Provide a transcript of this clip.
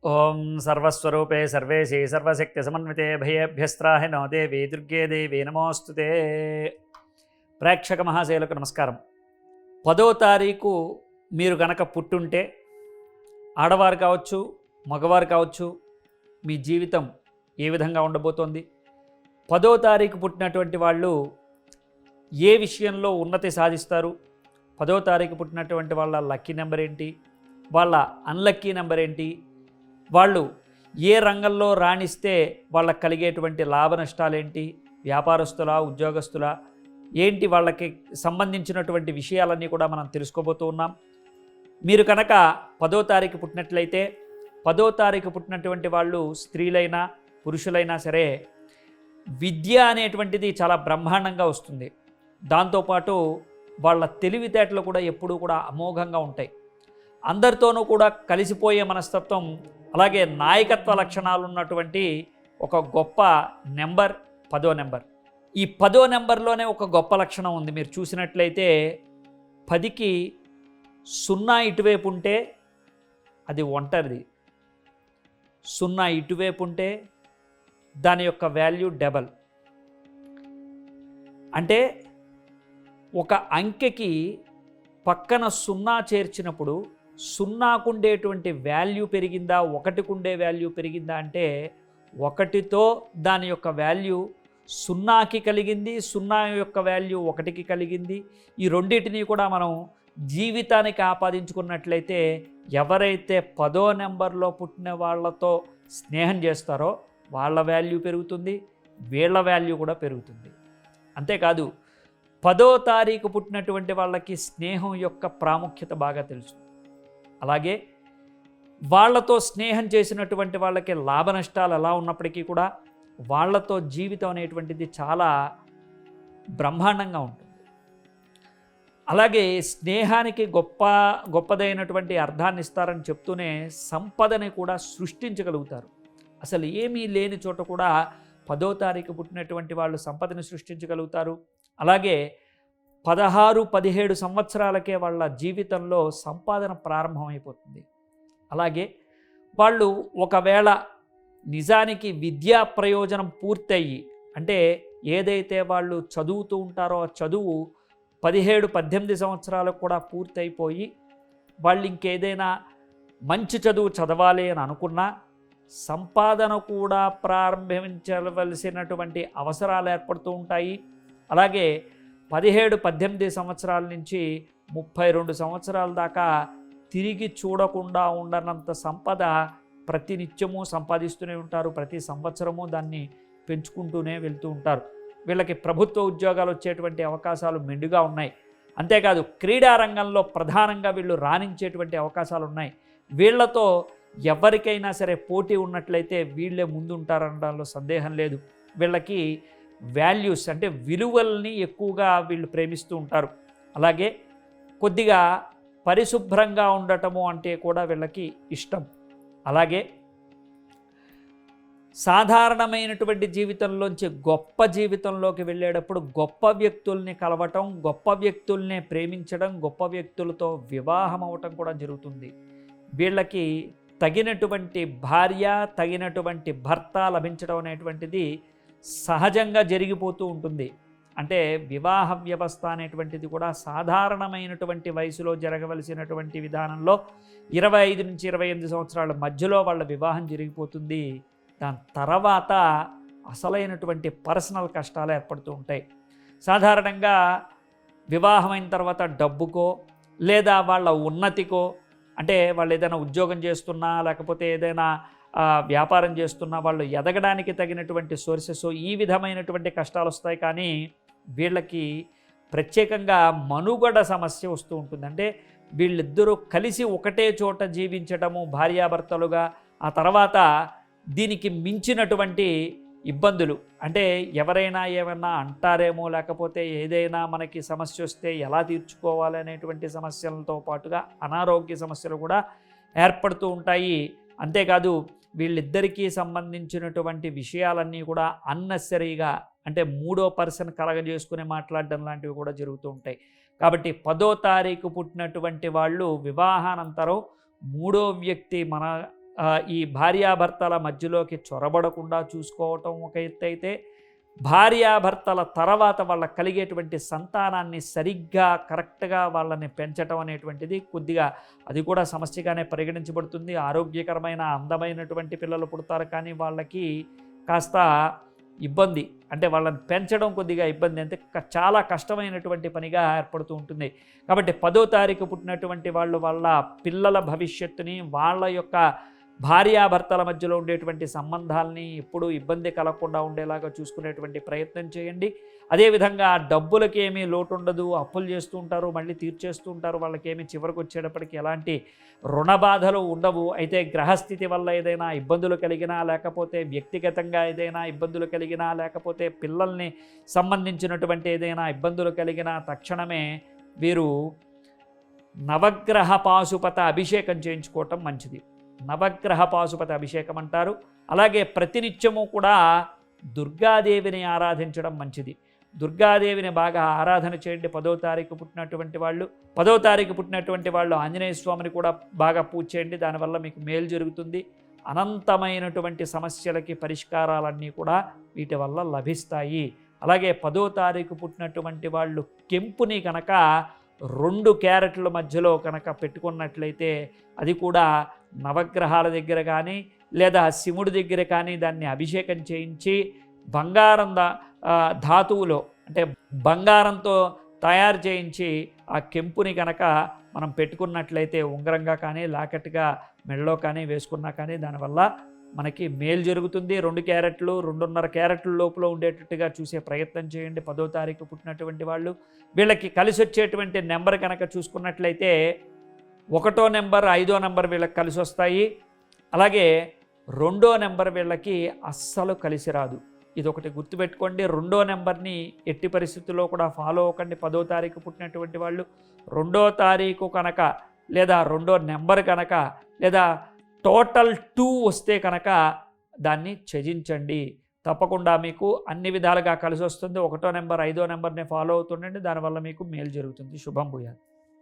ఓం సర్వస్వరూపే సర్వేశే సర్వశక్తి సమన్వితే భయేభ్యస్త్రాహి నో దేవి దుర్గే దేవి నమోస్తుతే. ప్రేక్షక మహాశయులకు నమస్కారం. 10వ తారీఖు మీరు గనక పుట్టుంటే, ఆడవారు కావచ్చు మగవారు కావచ్చు, మీ జీవితం ఏ విధంగా ఉండబోతోంది? 10వ తారీఖు పుట్టినటువంటి వాళ్ళు ఏ విషయంలో ఉన్నతి సాధిస్తారు? 10వ తారీఖు పుట్టినటువంటి వాళ్ళ లక్కీ నెంబర్ ఏంటి? వాళ్ళ అన్లక్కీ నెంబర్ ఏంటి? వాళ్ళు ఏ రంగంలో రాణిస్తే వాళ్ళకి కలిగేటువంటి లాభ నష్టాలేంటి? వ్యాపారస్తులా, ఉద్యోగస్తులా, ఏంటి వాళ్ళకి సంబంధించినటువంటి విషయాలన్నీ కూడా మనం తెలుసుకోబోతూ ఉన్నాం. మీరు కనుక 10వ తారీఖు పుట్టినట్లయితే, 10వ తారీఖు పుట్టినటువంటి వాళ్ళు స్త్రీలైనా పురుషులైనా సరే విద్య అనేటువంటిది చాలా బ్రహ్మాండంగా వస్తుంది. దాంతోపాటు వాళ్ళ తెలివితేటలు కూడా ఎప్పుడూ కూడా అమోఘంగా ఉంటాయి. అందరితోనూ కూడా కలిసిపోయే మనస్తత్వం, అలాగే నాయకత్వ లక్షణాలు ఉన్నటువంటి ఒక గొప్ప నెంబర్ 10వ నెంబర్. ఈ 10వ నెంబర్లోనే ఒక గొప్ప లక్షణం ఉంది. మీరు చూసినట్లయితే 10కి 0 ఇటువైపు ఉంటే అది ఒంటరిది, 0 ఇటువైపు ఉంటే దాని యొక్క వాల్యూ డబల్. అంటే ఒక అంకెకి పక్కన 0 చేర్చినప్పుడు 0కు ఉండేటువంటి వాల్యూ పెరిగిందా, 1కు ఉండే వాల్యూ పెరిగిందా అంటే 1తో దాని యొక్క వాల్యూ 0కి కలిగింది, 0 యొక్క వాల్యూ 1కి కలిగింది. ఈ రెండింటినీ కూడా మనం జీవితానికి ఆపాదించుకున్నట్లయితే, ఎవరైతే 10వ నెంబర్లో పుట్టిన వాళ్ళతో స్నేహం చేస్తారో వాళ్ళ వాల్యూ పెరుగుతుంది, వీళ్ళ వాల్యూ కూడా పెరుగుతుంది. అంతేకాదు 10వ తారీఖు పుట్టినటువంటి వాళ్ళకి స్నేహం యొక్క ప్రాముఖ్యత బాగా తెలుసు. అలాగే వాళ్ళతో స్నేహం చేసినటువంటి వాళ్ళకి లాభ నష్టాలు ఎలా ఉన్నప్పటికీ కూడా వాళ్ళతో జీవితం అనేటువంటిది చాలా బ్రహ్మాండంగా ఉంటుంది. అలాగే స్నేహానికి గొప్పదైనటువంటి అర్థాన్ని ఇస్తారని చెప్తూనే సంపదని కూడా సృష్టించగలుగుతారు. అసలు ఏమీ లేని చోట కూడా 10వ తారీఖు పుట్టినటువంటి వాళ్ళు సంపదని సృష్టించగలుగుతారు. అలాగే 16-17 సంవత్సరాలకే వాళ్ళ జీవితంలో సంపాదన ప్రారంభమైపోతుంది. అలాగే వాళ్ళు ఒకవేళ నిజానికి విద్యా ప్రయోజనం పూర్తయ్యి, అంటే ఏదైతే వాళ్ళు చదువుతూ ఉంటారో ఆ చదువు 17-18 సంవత్సరాలకు కూడా పూర్తయిపోయి వాళ్ళు ఇంకేదైనా మంచి చదువు చదవాలి అని అనుకున్నా సంపాదన కూడా ప్రారంభించవలసినటువంటి అవసరాలు ఏర్పడుతూ ఉంటాయి. అలాగే 17-18 సంవత్సరాల నుంచి 32 సంవత్సరాల దాకా తిరిగి చూడకుండా ఉండనంత సంపద ప్రతినిత్యము సంపాదిస్తూనే ఉంటారు. ప్రతి సంవత్సరము దాన్ని పెంచుకుంటూనే వెళ్తూ ఉంటారు. వీళ్ళకి ప్రభుత్వ ఉద్యోగాలు వచ్చేటువంటి అవకాశాలు మెండుగా ఉన్నాయి. అంతేకాదు క్రీడా రంగంలో ప్రధానంగా వీళ్ళు రాణించేటువంటి అవకాశాలు ఉన్నాయి. వీళ్లతో ఎవరికైనా సరే పోటీ ఉన్నట్లయితే వీళ్ళే ముందుంటారనడంలో సందేహం లేదు. వీళ్ళకి వాల్యూస్ అంటే విలువల్ని ఎక్కువగా వీళ్ళు ప్రేమిస్తూ ఉంటారు. అలాగే కొద్దిగా పరిశుభ్రంగా ఉండటము అంటే కూడా వీళ్ళకి ఇష్టం. అలాగే సాధారణమైనటువంటి జీవితంలోంచి గొప్ప జీవితంలోకి వెళ్ళేటప్పుడు గొప్ప వ్యక్తుల్ని కలవటం, గొప్ప వ్యక్తుల్ని ప్రేమించడం, గొప్ప వ్యక్తులతో వివాహం అవటం కూడా జరుగుతుంది. వీళ్ళకి తగినటువంటి భార్య, తగినటువంటి భర్త లభించడం అనేటువంటిది సహజంగా జరిగిపోతూ ఉంటుంది. అంటే వివాహ వ్యవస్థ అనేటువంటిది కూడా సాధారణమైనటువంటి వయసులో జరగవలసినటువంటి విధానంలో 25-28 సంవత్సరాల మధ్యలో వాళ్ళ వివాహం జరిగిపోతుంది. దాని తర్వాత అసలైనటువంటి పర్సనల్ కష్టాలు ఏర్పడుతూ ఉంటాయి. సాధారణంగా వివాహమైన తర్వాత డబ్బుకో లేదా వాళ్ళ ఉన్నతికో, అంటే వాళ్ళు ఏదైనా ఉద్యోగం చేస్తున్నా లేకపోతే ఏదైనా వ్యాపారం చేస్తున్నా వాళ్ళు ఎదగడానికి తగినటువంటి సోర్సెస్, ఈ విధమైనటువంటి కష్టాలు వస్తాయి. కానీ వీళ్ళకి ప్రత్యేకంగా మనుగడ సమస్య వస్తూ ఉంటుంది. అంటే వీళ్ళిద్దరూ కలిసి ఒకటే చోట జీవించడము భార్యాభర్తలుగా, ఆ తర్వాత దీనికి మించినటువంటి ఇబ్బందులు, అంటే ఎవరైనా ఏమన్నా అంటారేమో, లేకపోతే ఏదైనా మనకి సమస్య వస్తే ఎలా తీర్చుకోవాలి అనేటువంటి సమస్యలతో పాటుగా అనారోగ్య సమస్యలు కూడా ఏర్పడుతూ ఉంటాయి. అంతేకాదు వీళ్ళిద్దరికీ సంబంధించినటువంటి విషయాలన్నీ కూడా అన్నెసరీగా, అంటే మూడో పర్సన్ కలగజేసుకుని మాట్లాడడం లాంటివి కూడా జరుగుతూ ఉంటాయి. కాబట్టి 10వ తారీఖు పుట్టినటువంటి వాళ్ళు వివాహానంతరం మూడో వ్యక్తి మన ఈ భార్యాభర్తల మధ్యలోకి చొరబడకుండా చూసుకోవటం ఒక ఎత్తు అయితే, భార్యాభర్తల తర్వాత వాళ్ళకి కలిగేటువంటి సంతానాన్ని సరిగ్గా కరెక్ట్గా వాళ్ళని పెంచడం అనేటువంటిది కొద్దిగా అది కూడా సమస్యగానే పరిగణించబడుతుంది. ఆరోగ్యకరమైన అందమైనటువంటి పిల్లలు పుడతారు, కానీ వాళ్ళకి కాస్త ఇబ్బంది, అంటే వాళ్ళని పెంచడం కొద్దిగా ఇబ్బంది, అంటే చాలా కష్టమైనటువంటి పనిగా ఏర్పడుతూ ఉంటుంది. కాబట్టి 10వ తారీఖు పుట్టినటువంటి వాళ్ళు వాళ్ళ పిల్లల భవిష్యత్తుని, వాళ్ళ యొక్క భార్యాభర్తల మధ్యలో ఉండేటువంటి సంబంధాలని ఎప్పుడూ ఇబ్బంది కలగకుండా ఉండేలాగా చూసుకునేటువంటి ప్రయత్నం చేయండి. అదేవిధంగా డబ్బులకి ఏమీ లోటు ఉండదు, అప్పులు చేస్తూ ఉంటారు, మళ్ళీ తీర్చేస్తూ ఉంటారు, వాళ్ళకేమీ చివరికి వచ్చేటప్పటికి ఎలాంటి రుణ బాధలు ఉండవు. అయితే గ్రహస్థితి వల్ల ఏదైనా ఇబ్బందులు కలిగినా, లేకపోతే వ్యక్తిగతంగా ఏదైనా ఇబ్బందులు కలిగినా, లేకపోతే పిల్లల్ని సంబంధించినటువంటి ఏదైనా ఇబ్బందులు కలిగినా తక్షణమే వీరు నవగ్రహ పాశుపత అభిషేకం చేయించుకోవటం మంచిది. నవగ్రహ పాశుపత అభిషేకం అంటారు. అలాగే ప్రతినిత్యము కూడా దుర్గాదేవిని ఆరాధించడం మంచిది. దుర్గాదేవిని బాగా ఆరాధన చేయండి. 10వ తారీఖు పుట్టినటువంటి వాళ్ళు 10వ తారీఖు పుట్టినటువంటి వాళ్ళు ఆంజనేయ స్వామిని కూడా బాగా పూజ చేయండి. దానివల్ల మీకు మేలు జరుగుతుంది. అనంతమైనటువంటి సమస్యలకి పరిష్కారాలన్నీ కూడా వీటి వల్ల లభిస్తాయి. అలాగే 10వ తారీఖు పుట్టినటువంటి వాళ్ళు కెంపుని కనుక 2 క్యారెట్ల మధ్యలో కనుక పెట్టుకున్నట్లయితే, అది కూడా నవగ్రహాల దగ్గర కానీ లేదా శివుడి దగ్గర కానీ దాన్ని అభిషేకం చేయించి బంగారం ధాతువులో, అంటే బంగారంతో తయారు చేయించి ఆ కెంపుని కనుక మనం పెట్టుకున్నట్లయితే ఉంగరంగా కానీ లాకెట్గా మెడలో కానీ వేసుకున్నా కానీ దానివల్ల మనకి మేలు జరుగుతుంది. 2 క్యారెట్లు 2.5 క్యారెట్ల లోపల ఉండేటట్టుగా చూసే ప్రయత్నం చేయండి. 10వ తారీఖు పుట్టినటువంటి వాళ్ళు వీళ్ళకి కలిసి వచ్చేటువంటి నెంబర్ కనుక చూసుకున్నట్లయితే 1వ నెంబర్ 5వ నెంబర్ వీళ్ళకి కలిసి వస్తాయి. అలాగే 2వ నెంబర్ వీళ్ళకి అస్సలు కలిసి రాదు. ఇది ఒకటి గుర్తుపెట్టుకోండి. 2వ నెంబర్ని ఎట్టి పరిస్థితుల్లో కూడా ఫాలో అవ్వకండి. 10వ తారీఖు పుట్టినటువంటి వాళ్ళు 2వ తారీఖు కనుక లేదా 2వ నెంబర్ కనుక లేదా టోటల్ 2 వస్తే కనుక దాన్ని త్యజించండి. తప్పకుండా మీకు అన్ని విధాలుగా కలిసి వస్తుంది. 1వ నెంబర్ 5వ నెంబర్ని ఫాలో అవుతుండండి. దానివల్ల మీకు మేలు జరుగుతుంది. శుభం భూయాత్.